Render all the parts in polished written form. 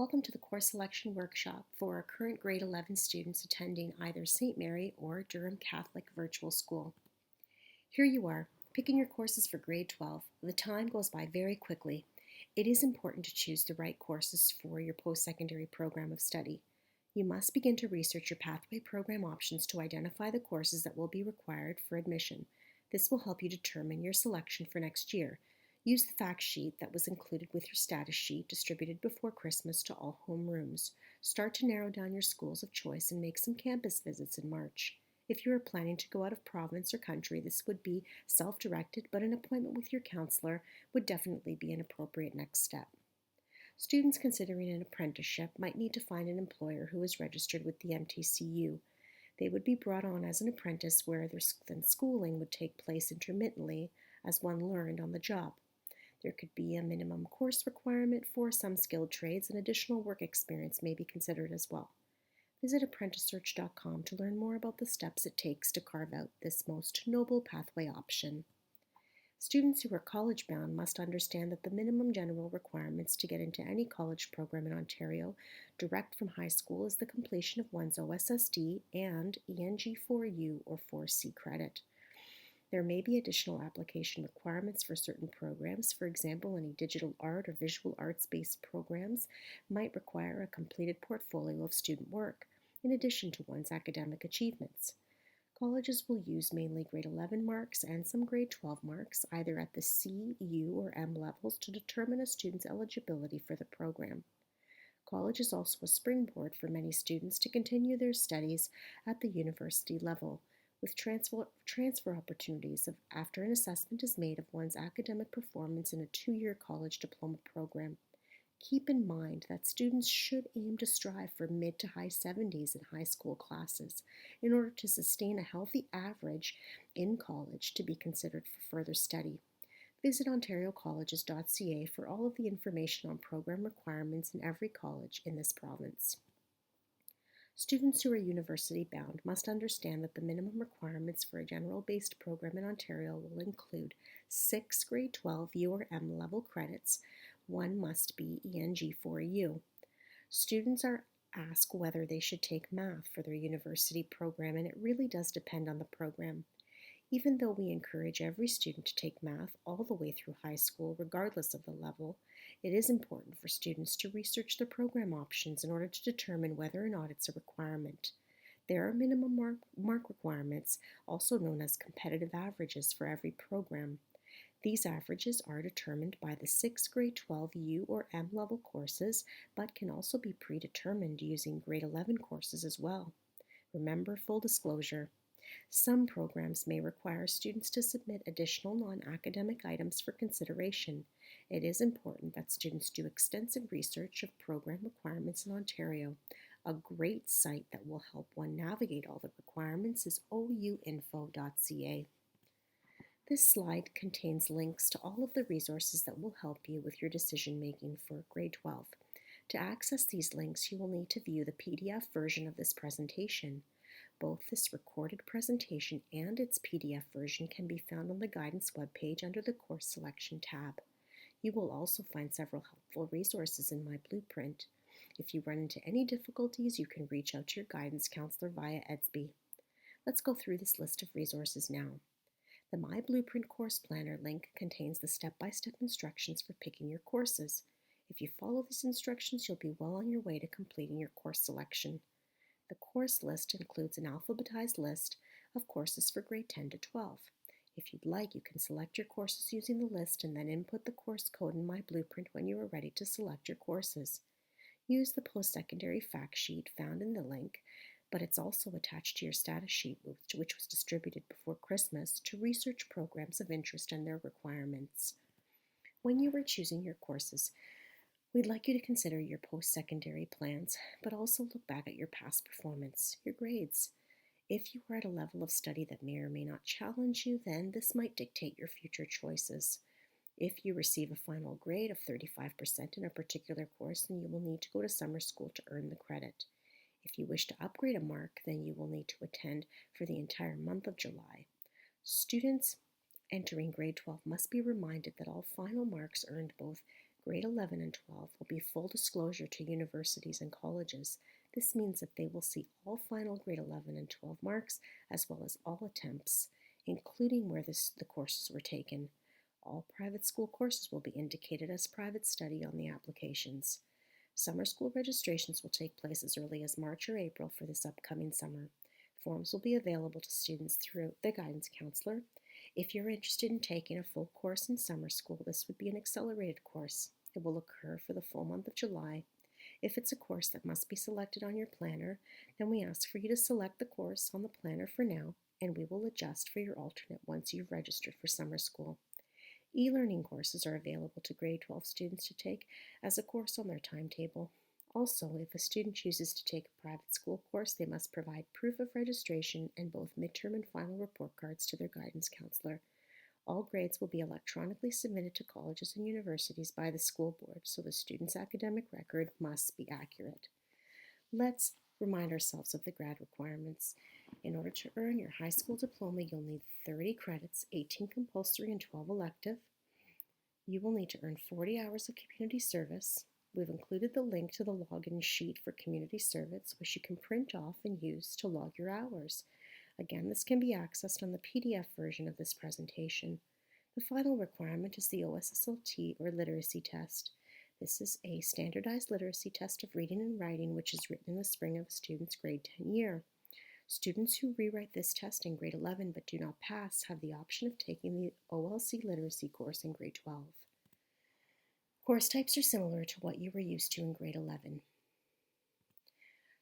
Welcome to the course selection workshop for our current grade 11 students attending either St. Mary or Durham Catholic Virtual School. Here you are, picking your courses for grade 12. The time goes by very quickly. It is important to choose the right courses for your post-secondary program of study. You must begin to research your pathway program options to identify the courses that will be required for admission. This will help you determine your selection for next year. Use the fact sheet that was included with your status sheet distributed before Christmas to all homerooms. Start to narrow down your schools of choice and make some campus visits in March. If you are planning to go out of province or country, this would be self-directed, but an appointment with your counselor would definitely be an appropriate next step. Students considering an apprenticeship might need to find an employer who is registered with the MTCU. They would be brought on as an apprentice where their schooling would take place intermittently as one learned on the job. There could be a minimum course requirement for some skilled trades, and additional work experience may be considered as well. Visit ApprenticeSearch.com to learn more about the steps it takes to carve out this most noble pathway option. Students who are college bound must understand that the minimum general requirements to get into any college program in Ontario direct from high school is the completion of one's OSSD and ENG4U or 4C credit. There may be additional application requirements for certain programs. For example, any digital art or visual arts-based programs might require a completed portfolio of student work, in addition to one's academic achievements. Colleges will use mainly grade 11 marks and some grade 12 marks, either at the C, U, or M levels, to determine a student's eligibility for the program. College is also a springboard for many students to continue their studies at the university level, with transfer opportunities after an assessment is made of one's academic performance in a 2-year college diploma program. Keep in mind that students should aim to strive for mid to high 70s in high school classes in order to sustain a healthy average in college to be considered for further study. Visit ontariocolleges.ca for all of the information on program requirements in every college in this province. Students who are university bound must understand that the minimum requirements for a general-based program in Ontario will include 6 grade 12 U or M level credits. One must be ENG4U. Students are asked whether they should take math for their university program, and it really does depend on the program. Even though we encourage every student to take math all the way through high school, regardless of the level, it is important for students to research the program options in order to determine whether or not it's a requirement. There are minimum mark requirements, also known as competitive averages, for every program. These averages are determined by the 6th grade 12 U or M level courses, but can also be predetermined using grade 11 courses as well. Remember, full disclosure. Some programs may require students to submit additional non-academic items for consideration. It is important that students do extensive research of program requirements in Ontario. A great site that will help one navigate all the requirements is ouinfo.ca. This slide contains links to all of the resources that will help you with your decision making for grade 12. To access these links, you will need to view the PDF version of this presentation. Both this recorded presentation and its PDF version can be found on the guidance webpage under the Course Selection tab. You will also find several helpful resources in My Blueprint. If you run into any difficulties, you can reach out to your guidance counselor via EDSB. Let's go through this list of resources now. The My Blueprint Course Planner link contains the step-by-step instructions for picking your courses. If you follow these instructions, you'll be well on your way to completing your course selection. The course list includes an alphabetized list of courses for grade 10 to 12. If you'd like, you can select your courses using the list and then input the course code in My Blueprint when you are ready to select your courses. Use the post-secondary fact sheet found in the link, but it's also attached to your status sheet, which was distributed before Christmas, to research programs of interest and their requirements. When you are choosing your courses, we'd like you to consider your post-secondary plans, but also look back at your past performance, your grades. If you are at a level of study that may or may not challenge you, then this might dictate your future choices. If you receive a final grade of 35% in a particular course, then you will need to go to summer school to earn the credit. If you wish to upgrade a mark, then you will need to attend for the entire month of July. Students entering grade 12 must be reminded that all final marks earned both Grade 11 and 12 will be full disclosure to universities and colleges. This means that they will see all final grade 11 and 12 marks, as well as all attempts, including where the courses were taken. All private school courses will be indicated as private study on the applications. Summer school registrations will take place as early as March or April for this upcoming summer. Forms will be available to students through the guidance counselor. If you're interested in taking a full course in summer school, this would be an accelerated course. It will occur for the full month of July. If it's a course that must be selected on your planner, then we ask for you to select the course on the planner for now, and we will adjust for your alternate once you've registered for summer school. E-learning courses are available to grade 12 students to take as a course on their timetable. Also, if a student chooses to take a private school course, they must provide proof of registration and both midterm and final report cards to their guidance counselor. All grades will be electronically submitted to colleges and universities by the school board, so the student's academic record must be accurate. Let's remind ourselves of the grad requirements. In order to earn your high school diploma, you'll need 30 credits, 18 compulsory and 12 elective. You will need to earn 40 hours of community service. We've included the link to the login sheet for community service, which you can print off and use to log your hours. Again, this can be accessed on the PDF version of this presentation. The final requirement is the OSSLT or literacy test. This is a standardized literacy test of reading and writing which is written in the spring of a student's grade 10 year. Students who rewrite this test in grade 11 but do not pass have the option of taking the OLC literacy course in grade 12. Course types are similar to what you were used to in grade 11.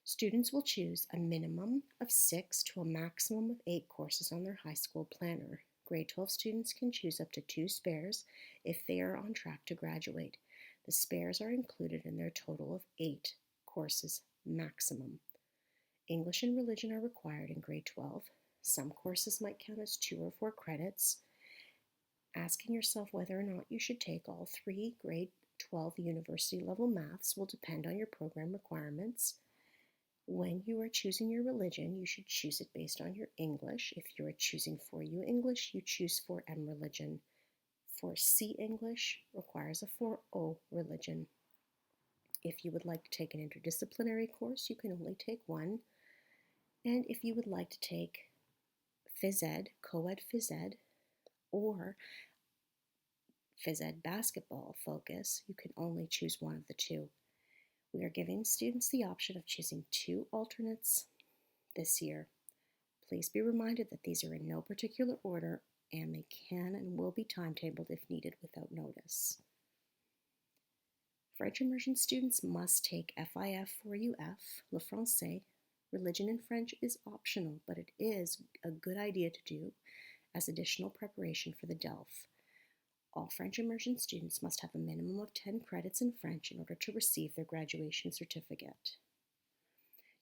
Students will choose a minimum of 6 to a maximum of 8 courses on their high school planner. Grade 12 students can choose up to 2 spares if they are on track to graduate. The spares are included in their total of 8 courses maximum. English and religion are required in grade 12. Some courses might count as 2 or 4 credits. Asking yourself whether or not you should take all 3 grade 12 university level maths will depend on your program requirements. When you are choosing your religion, you should choose it based on your English. If you are choosing 4U English, you choose 4M religion. 4C English requires a 4O religion. If you would like to take an interdisciplinary course, you can only take one. And if you would like to take phys ed, co-ed phys ed, or phys ed basketball focus, you can only choose one of the two. We are giving students the option of choosing 2 alternates this year. Please be reminded that these are in no particular order and they can and will be timetabled if needed without notice. French immersion students must take FIF 4UF, Le Français. Religion in French is optional, but it is a good idea to do as additional preparation for the DELF. All French immersion students must have a minimum of 10 credits in French in order to receive their graduation certificate.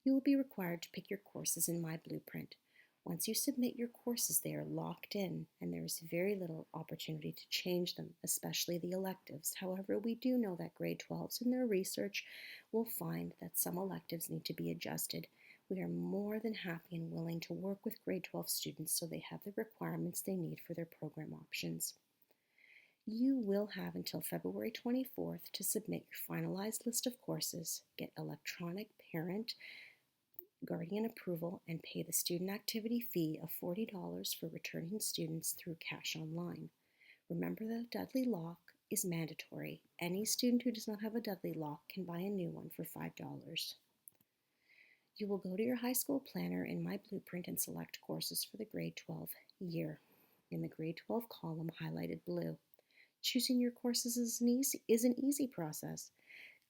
You will be required to pick your courses in My Blueprint. Once you submit your courses, they are locked in, and there is very little opportunity to change them, especially the electives. However, we do know that grade 12s in their research will find that some electives need to be adjusted. We are more than happy and willing to work with grade 12 students so they have the requirements they need for their program options. You will have until February 24th to submit your finalized list of courses, get electronic parent guardian approval, and pay the student activity fee of $40 for returning students through Cash Online. Remember that a Dudley lock is mandatory. Any student who does not have a Dudley lock can buy a new one for $5. You will go to your high school planner in My Blueprint and select courses for the grade 12 year. In the grade 12 column highlighted blue. Choosing your courses is an easy process.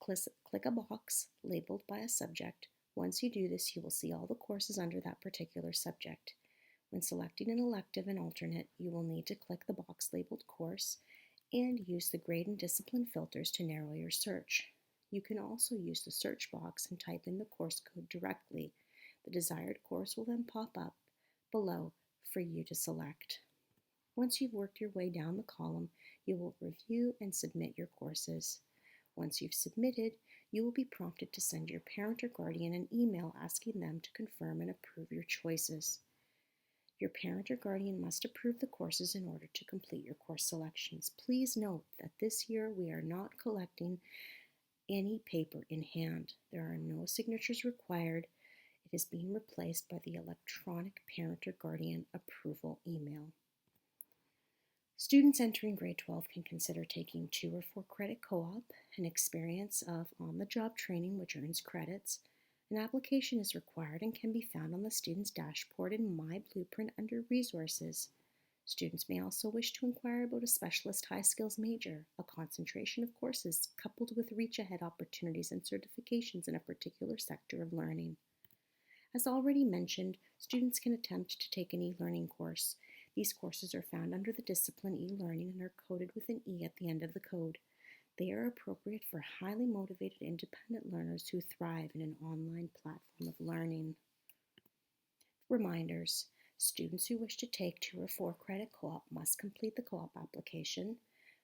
Click a box labeled by a subject. Once you do this, you will see all the courses under that particular subject. When selecting an elective and alternate, you will need to click the box labeled course and use the grade and discipline filters to narrow your search. You can also use the search box and type in the course code directly. The desired course will then pop up below for you to select. Once you've worked your way down the column, you will review and submit your courses. Once you've submitted, you will be prompted to send your parent or guardian an email asking them to confirm and approve your choices. Your parent or guardian must approve the courses in order to complete your course selections. Please note that this year we are not collecting any paper in hand. There are no signatures required. It is being replaced by the electronic parent or guardian approval email. Students entering grade 12 can consider taking 2 or 4 credit co-op, an experience of on-the-job training which earns credits. An application is required and can be found on the student's dashboard in My Blueprint under Resources. Students may also wish to inquire about a specialist high skills major, a concentration of courses coupled with reach ahead opportunities and certifications in a particular sector of learning. As already mentioned, students can attempt to take an e-learning course. These courses are found under the discipline e-learning and are coded with an E at the end of the code. They are appropriate for highly motivated independent learners who thrive in an online platform of learning. Reminders: students who wish to take 2 or 4 credit co-op must complete the co-op application.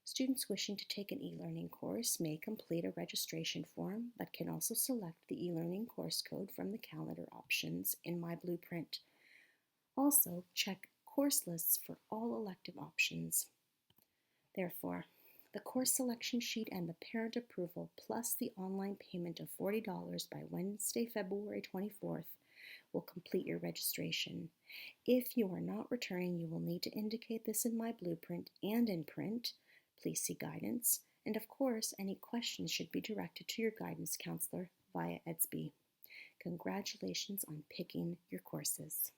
Students wishing to take an e-learning course may complete a registration form but can also select the e-learning course code from the calendar options in My Blueprint. Also, check course lists for all elective options. Therefore, the course selection sheet and the parent approval plus the online payment of $40 by Wednesday, February 24th will complete your registration. If you are not returning, you will need to indicate this in My Blueprint and in print. Please see guidance. And of course, any questions should be directed to your guidance counselor via EDSB. Congratulations on picking your courses.